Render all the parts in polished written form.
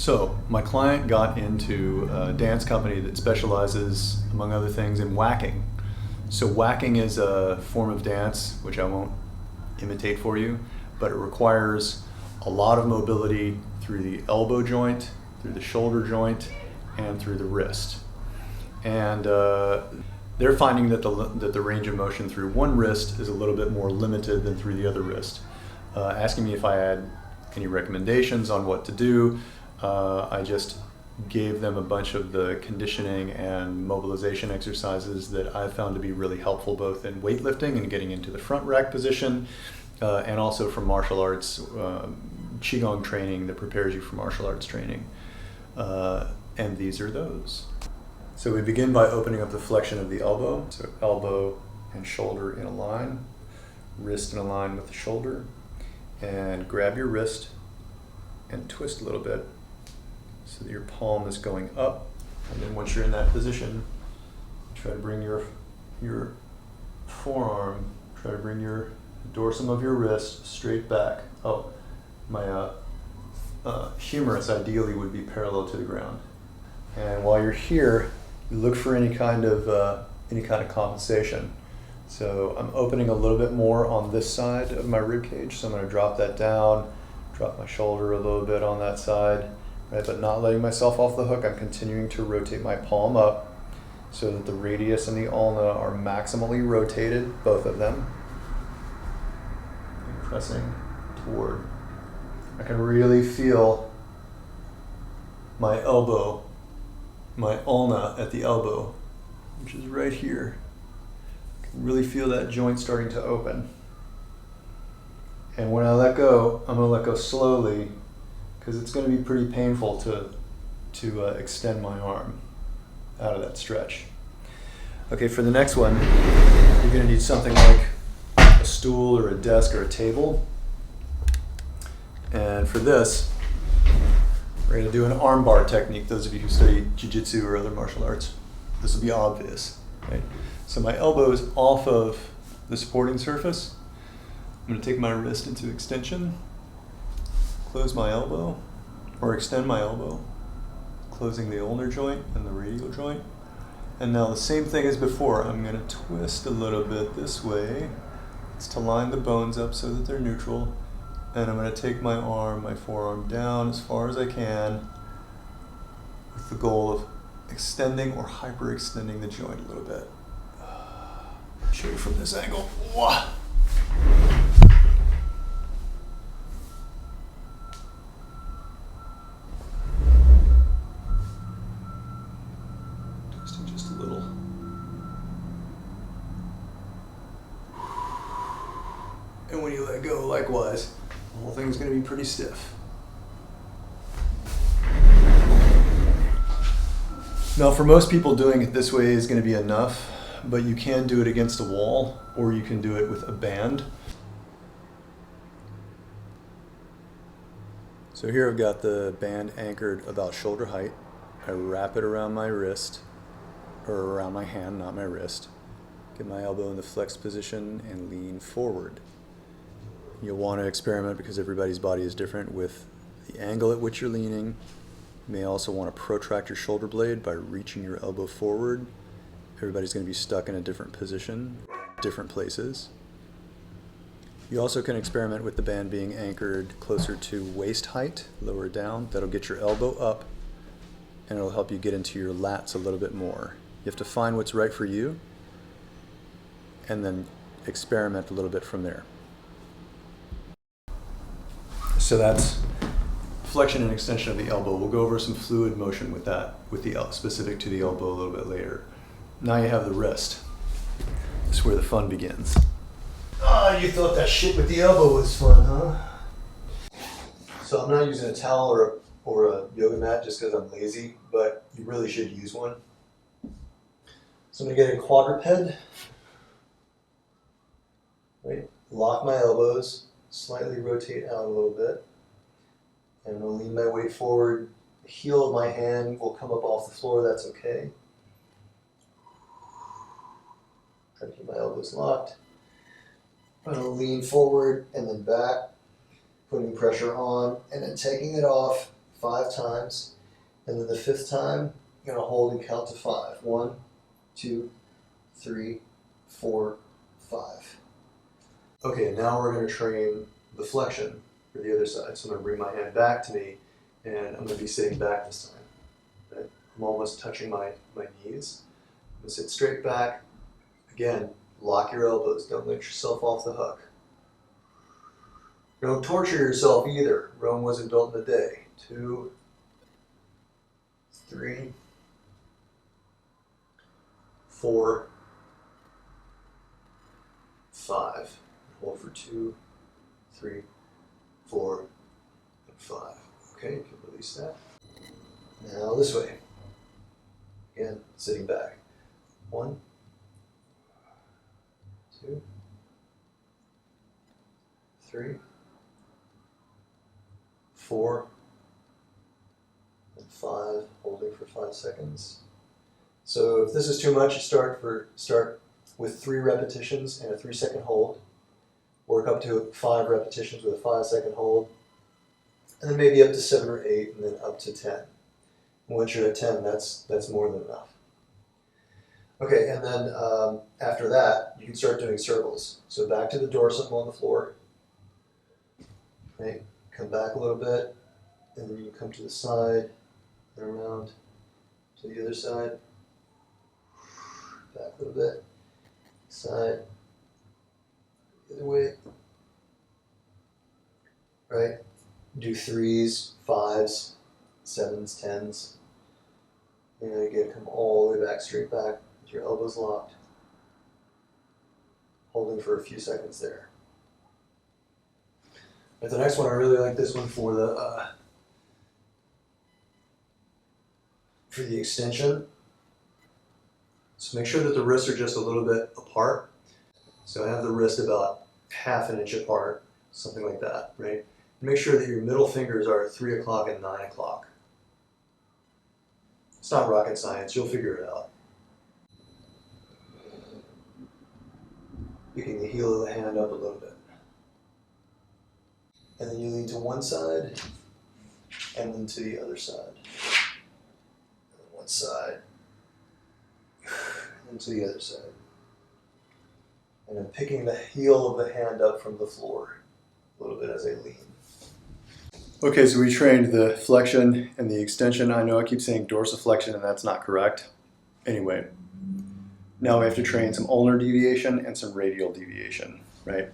So my client got into a dance company that specializes, among other things, in whacking. So whacking is a form of dance, which I won't imitate for you, but it requires a lot of mobility through the elbow joint, through the shoulder joint, and through the wrist. And they're finding that the range of motion through one wrist is a little bit more limited than through the other wrist. Asking me if I had any recommendations on what to do. I just gave them a bunch of the conditioning and mobilization exercises that I found to be really helpful, both in weightlifting and getting into the front rack position, and also for martial arts, Qigong training that prepares you for martial arts training. And these are those. So we begin by opening up the flexion of the elbow. So elbow and shoulder in a line, wrist in a line with the shoulder, and grab your wrist and twist a little bit so that your palm is going up. And then once you're in that position, try to bring your forearm, try to bring your dorsum of your wrist straight back. Oh, my humerus ideally would be parallel to the ground. And while you're here, you look for any kind of compensation. So I'm opening a little bit more on this side of my rib cage, so I'm going to drop that down, drop my shoulder a little bit on that side, right? But not letting myself off the hook. I'm continuing to rotate my palm up so that the radius and the ulna are maximally rotated, both of them, and pressing toward. I can really feel my elbow, my ulna at the elbow, which is right here. I can really feel that joint starting to open. And when I let go, I'm going to let go slowly, because it's going to be pretty painful to extend my arm out of that stretch. Okay, for the next one, you're going to need something like a stool or a desk or a table. And for this, we're going to do an arm bar technique. Those of you who study jiu-jitsu or other martial arts, this will be obvious, right? So my elbow is off of the supporting surface. I'm going to take my wrist into extension, close my elbow, or extend my elbow, closing the ulnar joint and the radial joint. And now the same thing as before, I'm going to twist a little bit this way. It's to line the bones up so that they're neutral. And I'm going to take my arm, my forearm down as far as I can with the goal of extending or hyperextending the joint a little bit. Show you from this angle. Wah! Twisting just a little. And when you let go, likewise, the whole thing's going to be pretty stiff. Now, for most people, doing it this way is going to be enough, but you can do it against a wall, or you can do it with a band. So here I've got the band anchored about shoulder height. I wrap it around my wrist, or around my hand, not my wrist. Get my elbow in the flexed position and lean forward. You'll want to experiment, because everybody's body is different, with the angle at which you're leaning. You may also want to protract your shoulder blade by reaching your elbow forward. Everybody's going to be stuck in a different position, different places. You also can experiment with the band being anchored closer to waist height, lower down. That'll get your elbow up, and it'll help you get into your lats a little bit more. You have to find what's right for you, and then experiment a little bit from there. So that's flexion and extension of the elbow. We'll go over some fluid motion with that, specific to the elbow a little bit later. Now you have the wrist. This is where the fun begins. Ah, you thought that shit with the elbow was fun, huh? So I'm not using a towel or a yoga mat just because I'm lazy, but you really should use one. So I'm gonna get a quadruped. Right? Lock my elbows. Slightly rotate out a little bit, and I'll lean my weight forward. The heel of my hand will come up off the floor, that's okay. Try to keep my elbows locked. I'm going to lean forward and then back, putting pressure on, and then taking it off, 5 times, and then the 5th time, you're gonna hold and count to 5. 1, 2, 3, 4, 5. Okay, now we're gonna train the flexion for the other side. So I'm gonna bring my hand back to me, and I'm gonna be sitting back this time. Right? I'm almost touching my knees. I'm gonna sit straight back. Again, lock your elbows. Don't let yourself off the hook. Don't torture yourself either. Rome wasn't built in a day. 2, 3, 4, 5. Hold for 2, 3, 4, and 5. Okay, you can release that. Now this way. Again, sitting back. 1, 2, 3, 4, and 5. Holding for 5 seconds. So if this is too much, you start with 3 repetitions and a 3-second hold. Work up to 5 repetitions with a 5-second hold, and then maybe up to 7 or 8, and then up to 10. And once you're at 10, that's more than enough. Okay, and then after that, you can start doing circles. So back to the dorsum on the floor. Okay, come back a little bit, and then you come to the side, and around to the other side. Back a little bit, side, the other way. Right? Do 3s, 5s, 7s, 10s. And again, come all the way back, straight back, with your elbows locked. Holding for a few seconds there. But the next one, I really like this one for the extension. So make sure that the wrists are just a little bit apart. So I have the wrist about ½ an inch apart, something like that, right? Make sure that your middle fingers are 3 o'clock and 9 o'clock. It's not rocket science, you'll figure it out. Picking the heel of the hand up a little bit. And then you lean to one side, and then to the other side. And then one side, and to the other side. And then picking the heel of the hand up from the floor a little bit as I lean. Okay, so we trained the flexion and the extension. I know I keep saying dorsiflexion, and that's not correct. Anyway, now we have to train some ulnar deviation and some radial deviation, right?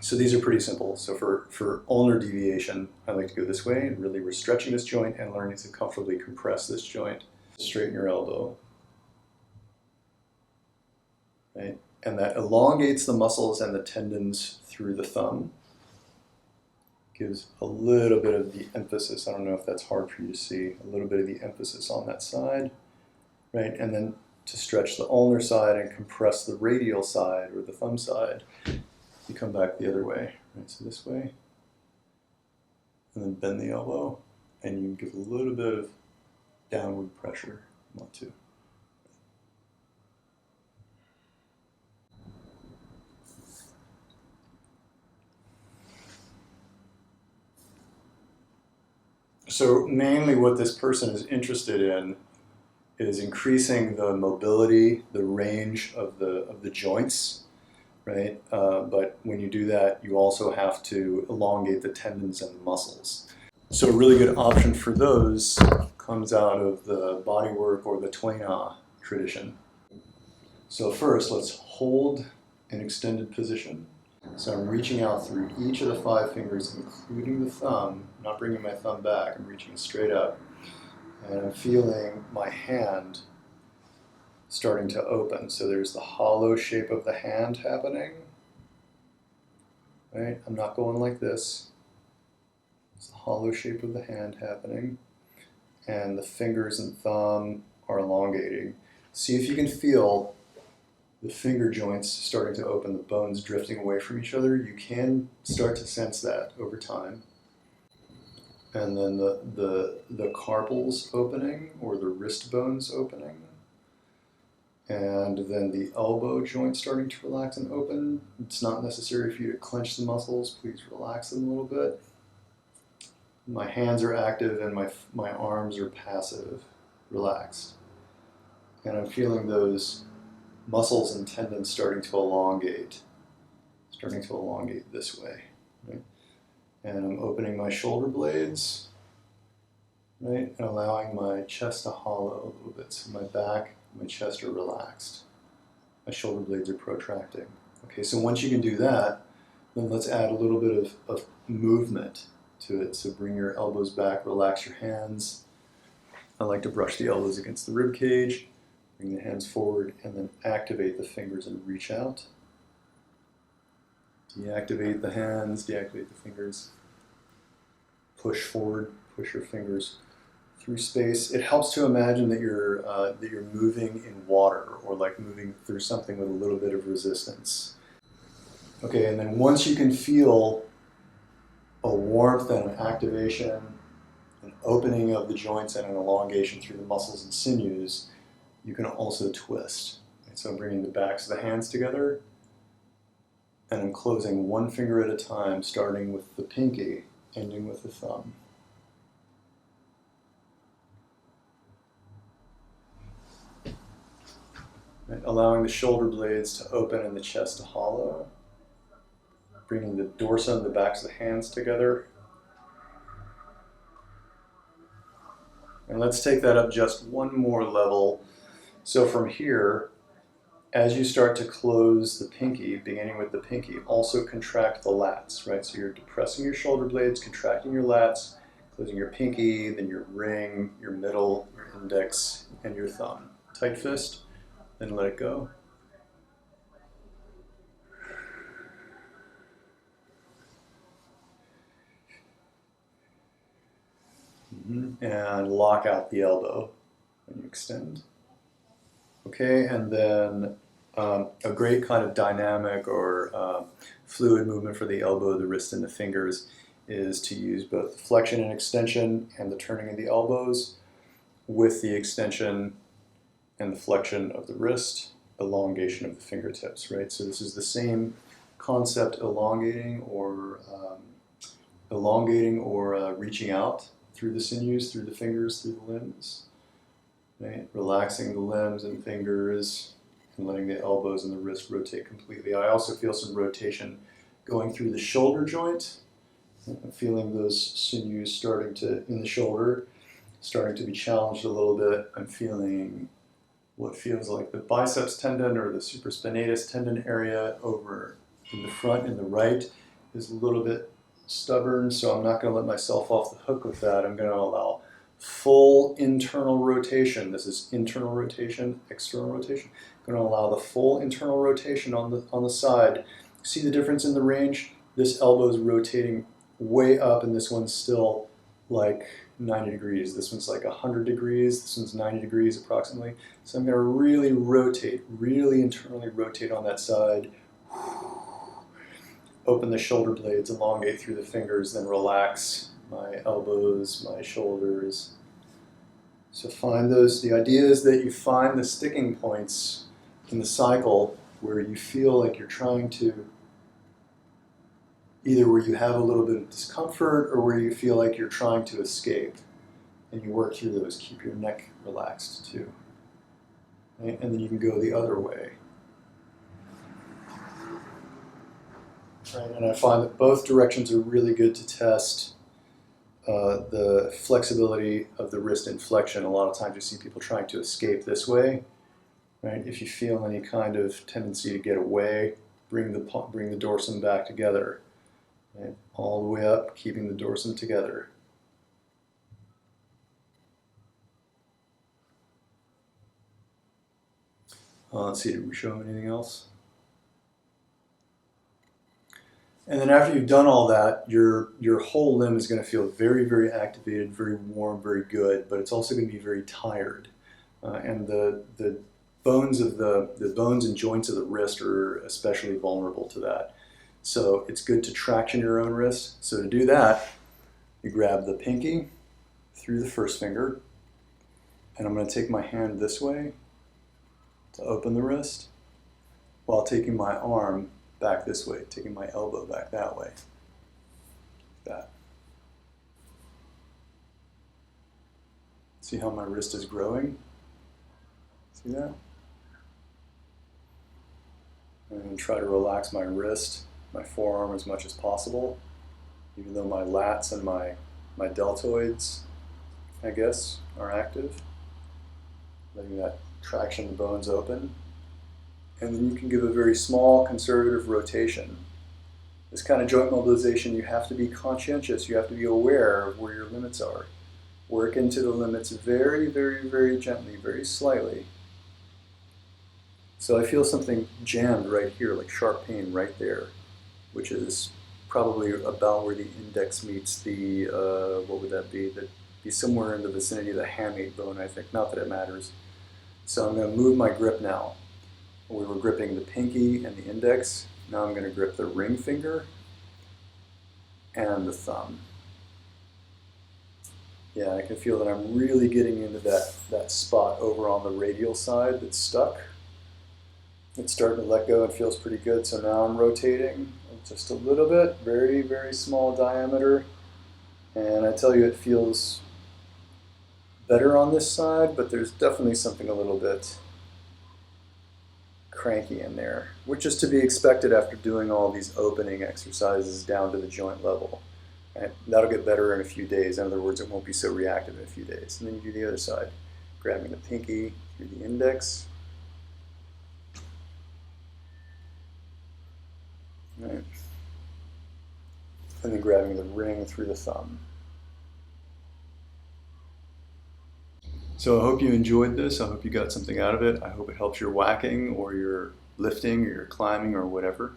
So these are pretty simple. So for ulnar deviation, I like to go this way, and really we're stretching this joint and learning to comfortably compress this joint. Straighten your elbow, right? And that elongates the muscles and the tendons through the thumb. Gives a little bit of the emphasis. I don't know if that's hard for you to see. A little bit of the emphasis on that side, right? And then to stretch the ulnar side and compress the radial side or the thumb side, you come back the other way, right? So this way, and then bend the elbow, and you give a little bit of downward pressure. Want to. So mainly what this person is interested in is increasing the mobility, the range of the joints, right? But when you do that, you also have to elongate the tendons and muscles. So a really good option for those comes out of the bodywork or the Twain-Ah tradition. So first, let's hold an extended position. So I'm reaching out through each of the 5 fingers, including the thumb, not bringing my thumb back, I'm reaching straight up. And I'm feeling my hand starting to open. So there's the hollow shape of the hand happening. Right? I'm not going like this. It's the hollow shape of the hand happening. And the fingers and thumb are elongating. See if you can feel the finger joints starting to open, the bones drifting away from each other. You can start to sense that over time. And then the carpals opening, or the wrist bones opening. And then the elbow joint starting to relax and open. It's not necessary for you to clench the muscles. Please relax them a little bit. My hands are active and my arms are passive, relaxed. And I'm feeling those muscles and tendons starting to elongate this way, right? And I'm opening my shoulder blades, right? And allowing my chest to hollow a little bit. So my back, my chest are relaxed. My shoulder blades are protracting. Okay, so once you can do that, then let's add a little bit of movement to it. So bring your elbows back, relax your hands. I like to brush the elbows against the rib cage, bring the hands forward, and then activate the fingers and reach out. Deactivate the hands, deactivate the fingers. Push forward, push your fingers through space. It helps to imagine that you're moving in water, or like moving through something with a little bit of resistance. Okay, and then once you can feel a warmth and an activation, an opening of the joints and an elongation through the muscles and sinews, you can also twist. And so I'm bringing the backs of the hands together, and I'm closing one finger at a time, starting with the pinky, ending with the thumb. Right, allowing the shoulder blades to open and the chest to hollow. Bringing the dorsum, the backs of the hands together. And let's take that up just one more level. So from here, as you start to close the pinky, beginning with the pinky, also contract the lats, right? So you're depressing your shoulder blades, contracting your lats, closing your pinky, then your ring, your middle, your index, and your thumb. Tight fist, then let it go. And lock out the elbow when you extend. Okay, and then a great kind of dynamic or fluid movement for the elbow, the wrist, and the fingers is to use both flexion and extension and the turning of the elbows with the extension and the flexion of the wrist, elongation of the fingertips, right? So this is the same concept, elongating or reaching out through the sinews, through the fingers, through the limbs, right? Relaxing the limbs and fingers and letting the elbows and the wrist rotate completely. I also feel some rotation going through the shoulder joint. I'm feeling those sinews starting to, in the shoulder, starting to be challenged a little bit. I'm feeling what feels like the biceps tendon or the supraspinatus tendon area over in the front and the right is a little bit stubborn, so I'm not going to let myself off the hook with that. I'm going to allow full internal rotation. This is internal rotation, external rotation. I'm going to allow the full internal rotation on the side. See the difference in the range? This elbow is rotating way up, and this one's still like 90 degrees. This one's like 100 degrees. This one's 90 degrees approximately. So I'm going to really rotate, really internally rotate on that side. Open the shoulder blades, elongate through the fingers, then relax my elbows, my shoulders. So find those, the idea is that you find the sticking points in the cycle where you feel like you're trying to, either where you have a little bit of discomfort or where you feel like you're trying to escape. And you work through those, keep your neck relaxed too. Right? And then you can go the other way. Right, and I find that both directions are really good to test the flexibility of the wrist in flexion. A lot of times you see people trying to escape this way. Right? If you feel any kind of tendency to get away, bring the dorsum back together. Right? All the way up, keeping the dorsum together. Let's see, did we show them anything else? And then after you've done all that, your whole limb is going to feel very, very activated, very warm, very good, but it's also going to be very tired. And the bones of the bones and joints of the wrist are especially vulnerable to that. So it's good to traction your own wrist. So to do that, you grab the pinky through the first finger, and I'm going to take my hand this way to open the wrist, while taking my arm back this way, taking my elbow back that way. That. See how my wrist is growing? See that? And try to relax my wrist, my forearm as much as possible, even though my lats and my deltoids, I guess, are active. Letting that traction of the bones open. And then you can give a very small conservative rotation. This kind of joint mobilization, you have to be conscientious, you have to be aware of where your limits are. Work into the limits very, very, very gently, very slightly. So I feel something jammed right here, like sharp pain right there, which is probably about where the index meets the, what would that be? That'd be somewhere in the vicinity of the hamate bone, I think. Not that it matters. So I'm going to move my grip now. We were gripping the pinky and the index. Now I'm going to grip the ring finger and the thumb. Yeah, I can feel that I'm really getting into that spot over on the radial side that's stuck. It's starting to let go and feels pretty good, so now I'm rotating just a little bit, very, very small diameter. And I tell you, it feels better on this side, but there's definitely something a little bit cranky in there, which is to be expected after doing all these opening exercises down to the joint level. And that'll get better in a few days. In other words, it won't be so reactive in a few days. And then you do the other side, grabbing the pinky through the index. Right. And then grabbing the ring through the thumb. So I hope you enjoyed this. I hope you got something out of it. I hope it helps your whacking or your lifting or your climbing or whatever.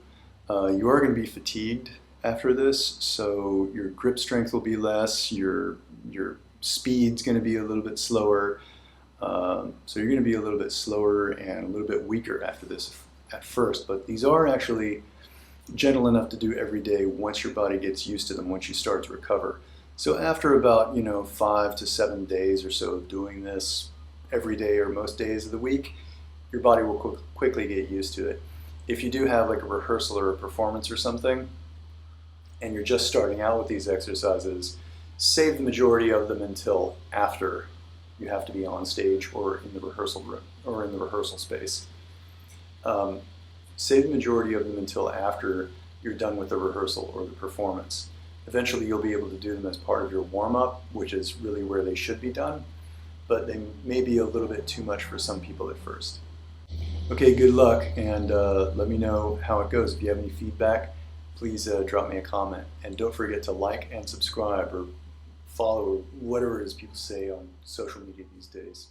You are going to be fatigued after this, so your grip strength will be less, your speed's going to be a little bit slower. So you're going to be a little bit slower and a little bit weaker after this at first, but these are actually gentle enough to do every day once your body gets used to them, once you start to recover. So after about 5 to 7 days or so of doing this every day or most days of the week, your body will quickly get used to it. If you do have like a rehearsal or a performance or something, and you're just starting out with these exercises, save the majority of them until after you have to be on stage or in the rehearsal room or in the rehearsal space. Save the majority of them until after you're done with the rehearsal or the performance. Eventually you'll be able to do them as part of your warm-up, which is really where they should be done, but they may be a little bit too much for some people at first. Okay, good luck, and let me know how it goes. If you have any feedback, please drop me a comment. And don't forget to like and subscribe or follow whatever it is people say on social media these days.